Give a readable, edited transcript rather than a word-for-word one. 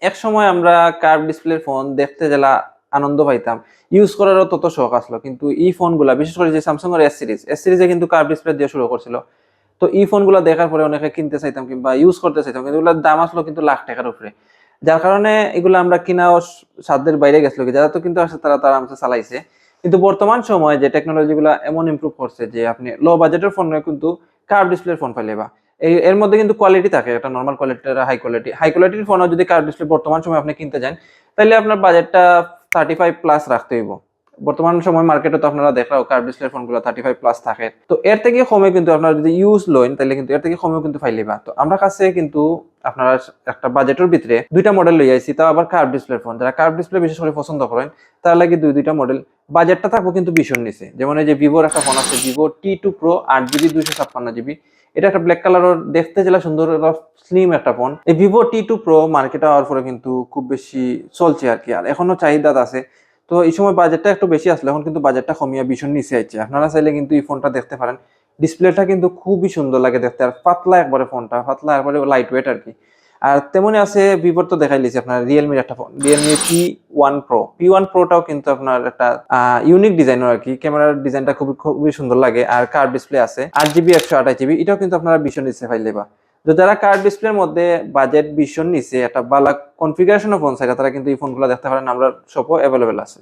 এক সময় আমরা কার্ভ ডিসপ্লের ফোন দেখতে জেলা আনন্দ পাইতাম, ইউজ করারও তত শখ আসলো, কিন্তু এই ফোনগুলা বিশেষ করে যে স্যামসাং এর এস সিরিজে কিন্তু কার্ভ ডিসপ্লে দিয়ে শুরু করছিল। তো এই ফোনগুলো দেখার পরে অনেকে কিনতে চাইতাম কিংবা ইউজ করতে চাইতাম, কিন্তু এগুলোর দাম আসলো কিন্তু লাখ টাকার উপরে। যার কারণে এগুলো আমরা কিনাও সাধ্যের বাইরে গেছিল, যারা তো কিন্তু আসলে তারা তারা আমাকে চালাইছে। কিন্তু বর্তমান সময়ে যে টেকনোলজি গুলা এমন ইমপ্রুভ করছে যে আপনি লো বাজেটের ফোন কিন্তু কার্ভ ডিসপ্লের ফোন পাইলে বা এর মধ্যে কিন্তু কোয়ালিটি থাকে, একটা নর্মাল কোয়ালিটির হাই কোয়ালিটির ফোনও যদি কার্ভ ডিসপ্লে বর্তমান সময় আপনি কিনতে যান, তাহলে আপনার বাজেটটা 35+ রাখতে হইব। বর্তমান সময় মার্কেটে তো আপনারা দেখলাও কার্ভ ডিসপ্লের ফোনগুলো 35+ থাকে। তো এর থেকে কমে কিন্তু আপনারা যদি ইউজ লইন, তাহলে কিন্তু এর থেকে কমেও কিন্তু ফাইলিবা। তো আমরা কাছে কিন্তু আপনারা একটা বাজেটের ভিতরে দুইটা মডেল লই আইছি, তাও আবার কার্ভ ডিসপ্লের ফোন। যারা কার্ভ ডিসপ্লে বিশেষ করে পছন্দ করেন তার লাগে দুইটা মডেল। বাজেটটা থাকবো কিন্তু ভীষণ নিচে। যেমন এই যে ভিভোর একটা ফোন আছে, Vivo T2 Pro 8GB 256GB। এটা একটা ব্ল্যাক কালার, দেখতে যেটা সুন্দর, স্লিম একটা ফোন। এই ভিভো T2 Pro মার্কেটে হওয়ার পরে কিন্তু খুব বেশি চলছে আর কি, আর এখনো চাহিদা আছে। তো এই সময় বাজেটটা একটু বেশি আসলো, এখন কিন্তু বাজেটটা কমিয়ে ভীষণ নিচে আইছে। আপনারা চাইলে কিন্তু এই ফোনটা দেখতে পারেন। ডিসপ্লেটা কিন্তু খুবই সুন্দর লাগে দেখতে, আর পাতলা একবারে ফোনটা, পাতলা একবারে লাইট ওয়েট আর কি। আর তেমনি আছে ভিভোর তো দেখাই লিছি আপনার রিয়েলমির একটা ফোন, রিয়েলমি P1 Pro টাও কিন্তু আপনার একটা ইউনিক ডিজাইনের আর কি। ক্যামেরার ডিজাইনটা খুবই খুবই সুন্দর লাগে, আর কার্ভ ডিসপ্লে আছে 8GB 128GB। এটাও কিন্তু আপনারা ভীষণ নিচে পাইলে বা। তো যারা কার্ভ ডিসপ্লের মধ্যে বাজেট ভীষণ নিচে একটা ভালো কনফিগারেশন ফোন চাই, তারা কিন্তু এই ফোনগুলো দেখতে পারেন, আমরা সবও অ্যাভেলেবেল আছে।